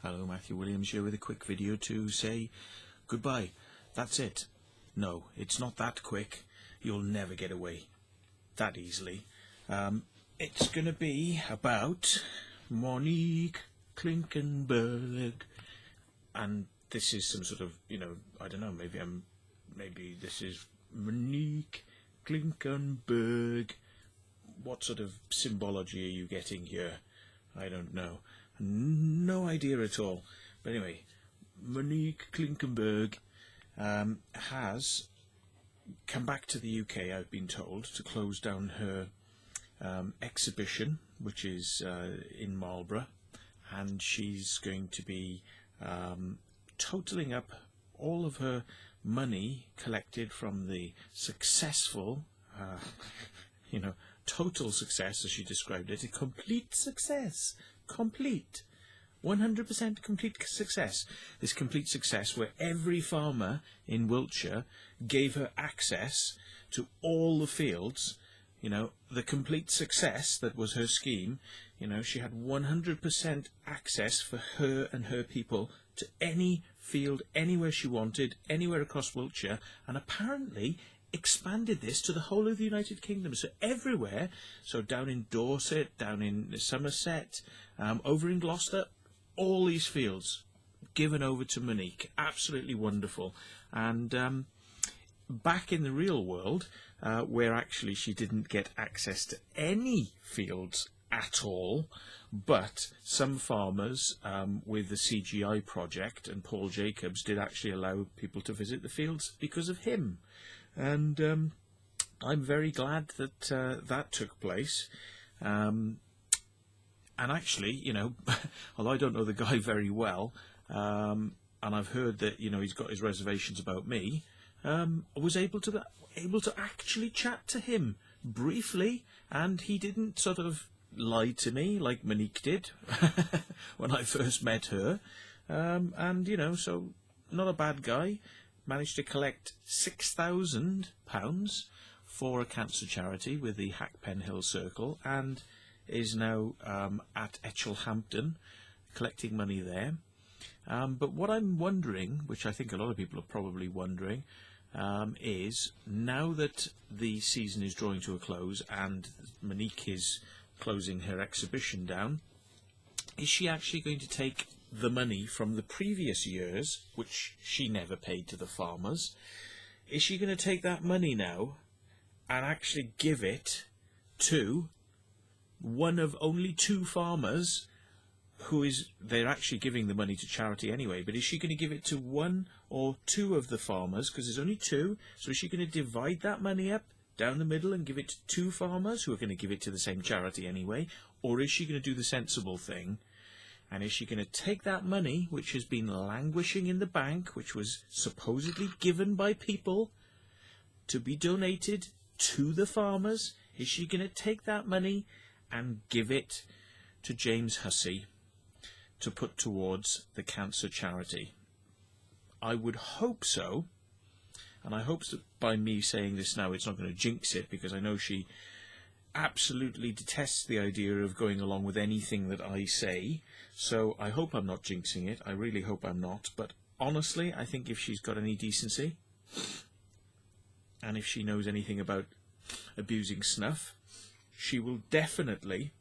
Hello, Matthew Williams here with a quick video to say goodbye. That's it. No, it's not that quick. You'll never get away that easily. It's going to be about Monique Klinkenberg, and this is some sort of, I don't know, maybe this is Monique Klinkenberg. What sort of symbology are you getting here? I don't know. No idea at all. But anyway, Monique Klinkenberg has come back to the UK, I've been told, to close down her exhibition, which is in Marlborough, and she's going to be totaling up all of her money collected from the successful, total success, as she described it, a complete success. Complete. 100% complete success. This complete success where every farmer in Wiltshire gave her access to all the fields. The complete success that was her scheme. She had 100% access for her and her people to any field, anywhere she wanted, anywhere across Wiltshire, and apparently expanded this to the whole of the United Kingdom, so everywhere. So down in Dorset, down in Somerset, over in Gloucester, all these fields given over to Monique. Absolutely wonderful. And back in the real world, where actually she didn't get access to any fields at all, but some farmers with the CGI project and Paul Jacobs did actually allow people to visit the fields because of him. And I'm very glad that that took place. And actually, although I don't know the guy very well, and I've heard that he's got his reservations about me, I was able to actually chat to him briefly, and he didn't sort of lie to me like Monique did when I first met her. And so not a bad guy. Managed to collect £6,000 for a cancer charity with the Hackpen Hill Circle, and is now at Etchelhampton collecting money there. But what I'm wondering, which I think a lot of people are probably wondering, is now that the season is drawing to a close and Monique is closing her exhibition down, is she actually going to take the money from the previous years, which she never paid to the farmers? Is she going to take that money now and actually give it to one of only two farmers they're actually giving the money to charity anyway, but is she going to give it to one or two of the farmers, because there's only two? So is she going to divide that money up down the middle and give it to two farmers who are going to give it to the same charity anyway? Or is she going to do the sensible thing? And is she going to take that money, which has been languishing in the bank, which was supposedly given by people to be donated to the farmers, is she going to take that money and give it to James Hussey to put towards the cancer charity? I would hope so. And I hope that by me saying this now, it's not going to jinx it, because I know she absolutely detests the idea of going along with anything that I say. So I hope I'm not jinxing it. I really hope I'm not. But honestly, I think if she's got any decency, and if she knows anything about abusing snuff, she will definitely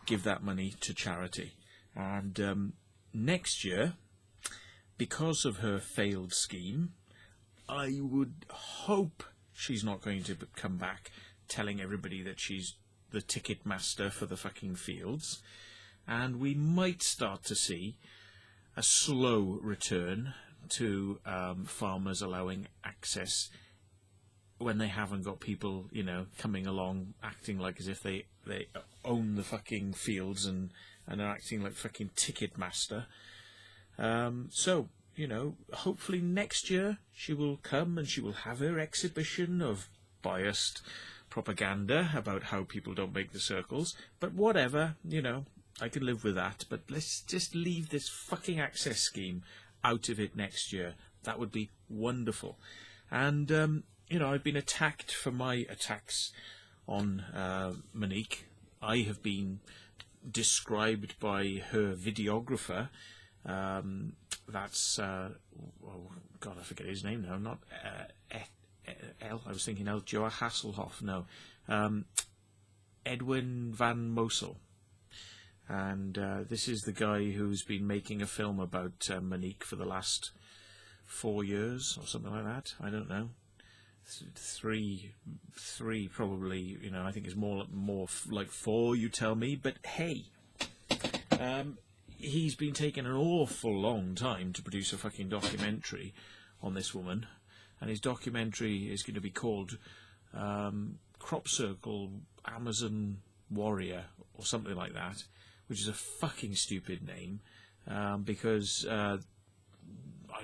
give that money to charity. And next year, because of her failed scheme, I would hope she's not going to come back telling everybody that she's the ticket master for the fucking fields, and we might start to see a slow return to farmers allowing access when they haven't got people, coming along acting like as if they own the fucking fields and are acting like fucking ticket master. So, hopefully next year she will come and she will have her exhibition of biased propaganda about how people don't make the circles. But whatever, I can live with that. But let's just leave this fucking access scheme out of it next year. That would be wonderful. And, I've been attacked for my attacks on Monique. I have been described by her videographer. That's oh God, I forget his name now. Not I was thinking Joa Hasselhoff. No, Edwin van Mosel. And this is the guy who's been making a film about Monique for the last 4 years or something like that. I don't know. Three probably. You know, I think it's more like 4. You tell me. But hey, he's been taking an awful long time to produce a fucking documentary on this woman, and his documentary is going to be called Crop Circle Amazon Warrior or something like that, which is a fucking stupid name, because I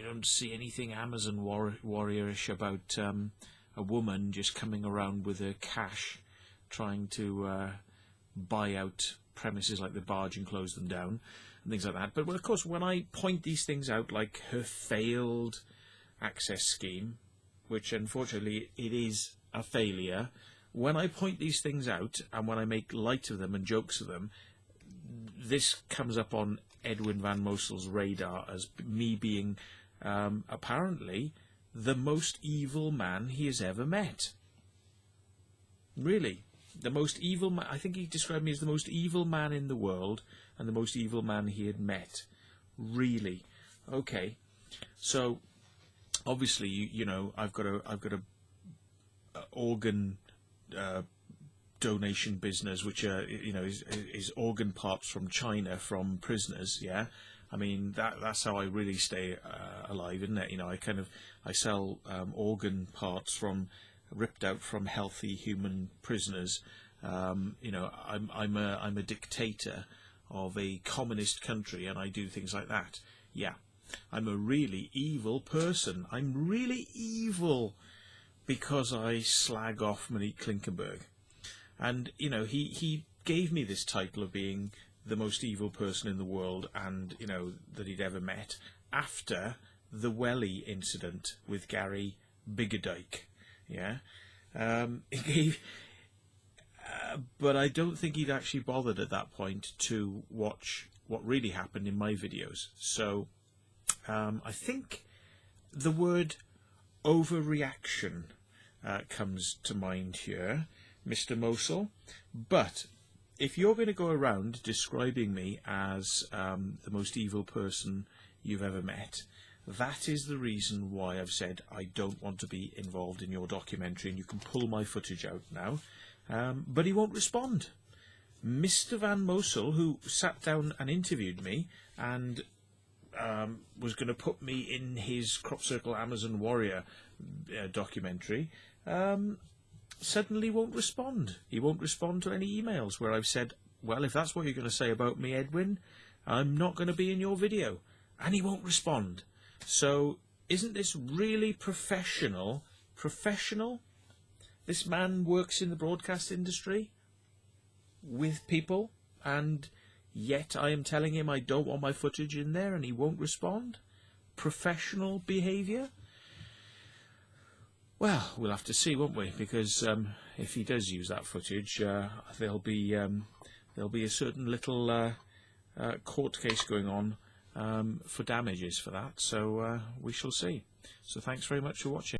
don't see anything Amazon warriorish about a woman just coming around with her cash, trying to buy out premises like the barge and close them down, and things like that. But, well, of course, when I point these things out, like her failed access scheme, which unfortunately it is a failure, when I point these things out and when I make light of them and jokes of them, this comes up on Edwin van Mosel's radar as me being apparently the most evil man he has ever met. Really, the most evil man. I think he described me as the most evil man in the world and the most evil man he had met. Really, okay. So obviously, you know, I've got a organ donation business, which you know, is organ parts from China from prisoners. Yeah, I mean that's how I really stay alive, isn't it? You know, I sell organ parts ripped out from healthy human prisoners. You know, I'm a dictator of a communist country, and I do things like that. Yeah, I'm a really evil person. I'm really evil because I slag off Monique Klinkenberg. And, you know, he gave me this title of being the most evil person in the world, and, you know, that he'd ever met, after the Welly incident with Gary Biggerdike. Yeah? He gave... but I don't think he'd actually bothered at that point to watch what really happened in my videos. So I think the word overreaction comes to mind here, Mr. Mosel. But if you're going to go around describing me as the most evil person you've ever met, that is the reason why I've said I don't want to be involved in your documentary, and you can pull my footage out now. But he won't respond. Mr. Van Mosel, who sat down and interviewed me and was going to put me in his Crop Circle Amazon Warrior documentary, suddenly won't respond. He won't respond to any emails where I've said, well, if that's what you're going to say about me, Edwin, I'm not going to be in your video. And he won't respond. So isn't this really professional? Professional? This man works in the broadcast industry with people, and yet I am telling him I don't want my footage in there and he won't respond? Professional behaviour? Well, we'll have to see, won't we? Because if he does use that footage, there'll be a certain little court case going on for damages for that. So we shall see. So thanks very much for watching.